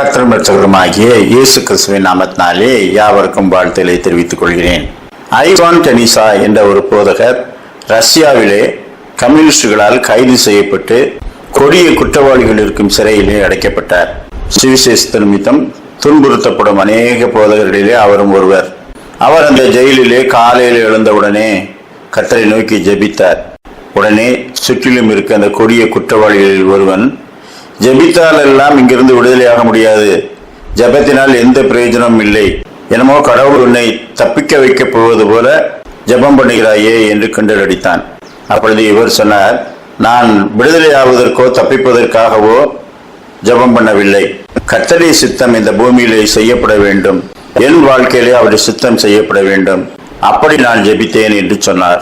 கர்த்தரும் இரட்சகருமாகிய இயேசு கிறிஸ்துவின் நாமத்தினாலே யாவருக்கும் வாழ்த்துக்களை தெரிவித்துக் கொள்கிறேன். ஐவான் டெனிசா என்ற ஒரு போதகர் ரஷ்யாவிலே கம்யூனிஸ்டுகளால் கைது செய்யப்பட்டு கொடிய குற்றவாளிகள் இருக்கும் சிறையிலே அடைக்கப்பட்டார். சுவிசேஷ நிமித்தம் துன்புறுத்தப்படும் அநேக போதகர்களிலே அவரும் ஒருவர். அவர் அந்த ஜெயிலிலே காலையில் எழுந்தவுடனே கர்த்தரை நோக்கி ஜெபித்தார். உடனே சுற்றிலும் இருக்க அந்த கொடிய குற்றவாளிகளில் ஒருவன், ஜெபித்தால் எல்லாம் இங்கிருந்து விடுதலையாக முடியாது, ஜெபத்தினால் எந்த பிரயோஜனமும் இல்லை, என்னமோ கடவுள் உன்னை தப்பிக்க வைக்கப் போவது போல ஜெபம் பண்ணுகிறாயே என்று கிண்டல் அடித்தான். அப்பொழுது இவர் சொன்னார், நான் விடுதலையாவதற்கோ தப்பிப்பதற்காகவோ ஜெபம் பண்ணவில்லை. கர்த்தருடைய சித்தம் இந்த பூமியிலே செய்யப்பட வேண்டும், என் வாழ்க்கையிலே அவருடைய சித்தம் செய்யப்பட வேண்டும், அப்படி நான் ஜெபித்தேன் என்று சொன்னார்.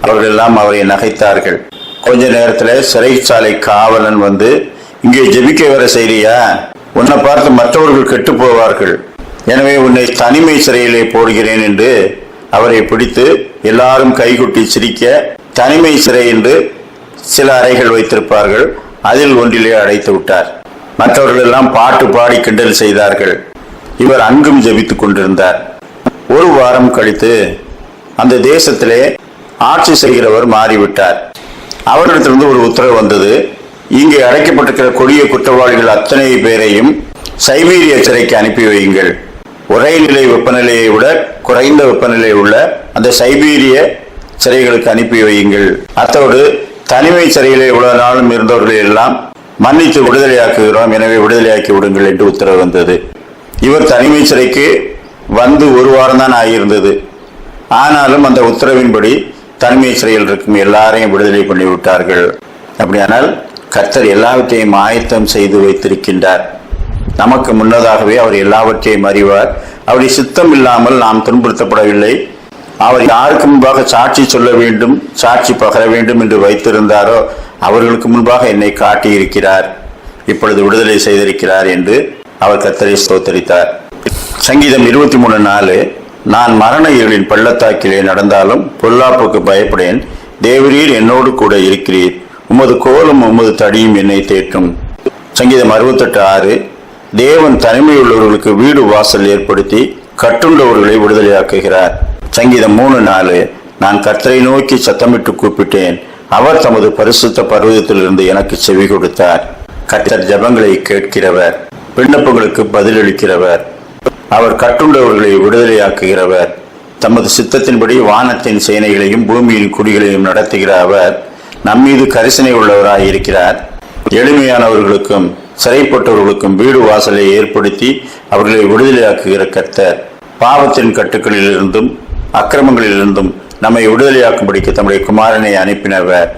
அவர்கள் எல்லாம் அவரை நகைத்தார்கள். கொஞ்ச நேரத்தில் சிறைச்சாலை காவலன் வந்து, இங்கே ஜெபிக்க வர செய்தியா, உன்னை பார்த்து மற்றவர்கள் கெட்டு போவார்கள், எனவே உன்னை தனிமை சிறையிலே போடுகிறேன் என்று அவரை பிடித்து எல்லாரும் கைகுட்டி சிரிக்க தனிமை சிறை என்று சில அறைகள் வைத்திருப்பார்கள், அதில் ஒன்றிலே அடைத்து விட்டார். மற்றவர்கள் எல்லாம் பாட்டு பாடி கிண்டல் செய்தார்கள். இவர் அங்கும் ஜெபித்துக் கொண்டிருந்தார். ஒரு வாரம் கழித்து அந்த தேசத்திலே ஆட்சி செய்கிறவர் மாறிவிட்டார். அவரிடத்திலிருந்து ஒரு உத்தரவு வந்தது, இங்கே அடைக்கப்பட்டிருக்கிற கொடிய குற்றவாளிகள் அத்தனை பேரையும் சைபீரிய சிறைக்கு அனுப்பி வையுங்கள். ஒரே நிலை வெப்பநிலையை விட குறைந்த வெப்பநிலை உள்ள அந்த சைபீரிய சிறைகளுக்கு அனுப்பி வையுங்கள். அத்தோடு தனிமை சிறையிலே இவ்வளவு நாளும் இருந்தவர்களை எல்லாம் மன்னித்து விடுதலையாக்குகிறோம், எனவே விடுதலையாக்கி விடுங்கள் என்று உத்தரவு வந்தது. இவர் தனிமை சிறைக்கு வந்து ஒரு வாரம் தான் ஆகியிருந்தது. ஆனாலும் அந்த உத்தரவின்படி தனிமை சிறையில் இருக்கும் எல்லாரையும் விடுதலை பண்ணி விட்டார்கள். அப்படியானால் கர்த்தர் எல்லாவற்றையும் ஆயத்தம் செய்து வைத்திருக்கின்றார். நமக்கு முன்னதாகவே அவர் எல்லாவற்றையும் அறிவார். அவருடைய சித்தம் இல்லாமல் நாம் துன்புறுத்தப்படவில்லை. அவர் யாருக்கு முன்பாக சாட்சி சொல்ல வேண்டும், சாட்சி பகர வேண்டும் என்று வைத்திருந்தாரோ அவர்களுக்கு முன்பாக என்னை காட்டியிருக்கிறார், இப்பொழுது விடுதலை செய்திருக்கிறார் என்று அவர் கர்த்தரை ஸ்தோத்தரித்தார். சங்கீதம் 23:4, நான் மரண இருளின் பள்ளத்தாக்கிலே நடந்தாலும் பொல்லாப்புக்கு பயப்படேன், தேவரீர் என்னோடு கூட இருக்கிறீர், உமது கோலும் உமது தடியும் என்னை தேற்றும். சங்கீதம் 68:6, தேவன் தனிமையுள்ளவர்களுக்கு வீடு வாசல் ஏற்படுத்தி கட்டுண்டவர்களை விடுதலையாக்குகிறார். சங்கீதம் 3:4, நான் கர்த்தரை நோக்கி சத்தமிட்டு கூப்பிட்டேன், அவர் தமது பரிசுத்த பர்வதத்திலிருந்து எனக்கு செவி கொடுத்தார். கர்த்தர் ஜெபங்களை கேட்கிறவர், விண்ணப்பங்களுக்கு பதிலளிக்கிறவர், அவர் கட்டுண்டவர்களை விடுதலையாக்குகிறவர், தமது சித்தத்தின்படி வானத்தின் சேனைகளையும் பூமியின் குடிகளையும் நடத்துகிற அவர் நம்மீது கரிசனை உள்ளவராய் இருக்கிறார். எளிமையானவர்களுக்கும் சிறைப்பட்டவர்களுக்கும் வீடு வாசலை ஏற்படுத்தி அவர்களை விடுதலையாக்குகிற கர்த்தர் பாவத்தின் கட்டுக்களிலிருந்தும் அக்கிரமங்களிலிருந்தும் நம்மை விடுதலையாக்கும்படிக்கு தம்முடைய குமாரனை அனுப்பினவர்.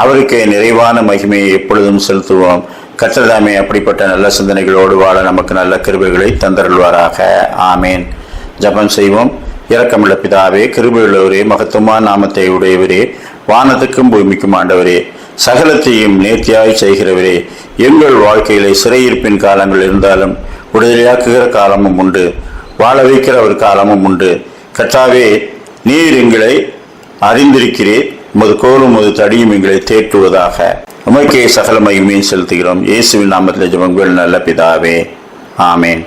அவருக்கே நிறைவான மகிமையை எப்பொழுதும் செலுத்துவோம். கர்த்தர் தாமே அப்படிப்பட்ட நல்ல சிந்தனைகளோடு வாழ நமக்கு நல்ல கிருபைகளை தந்தருள்வாராக. ஆமேன். ஜெபம் செய்வோம். இரக்கமுள்ள பிதாவே, கிருபையுள்ளவரே, மகத்துவமான நாமத்தை உடையவரே, வானத்துக்கும் பூமிக்கும் ஆண்டவரே, சகலத்தையும் நேர்த்தியாய் செய்கிறவரே, எங்கள் வாழ்க்கையிலே சிறையிருப்பின் காலங்கள் இருந்தாலும் விடுதலையாக்குகிற காலமும் உண்டு, வாழ வைக்கிற ஒரு காலமும் உண்டு. கர்த்தாவே, நீர் எங்களை அறிந்திருக்கிறீர், உமது கோலும் உமது தடியும் எங்களை தேற்றுவதாக. உமக்கே சகல மகிமையும் செலுத்துகிறோம். இயேசுவின் நாமத்தில் ஜெபங்கள் நல்ல பிதாவே. ஆமேன்.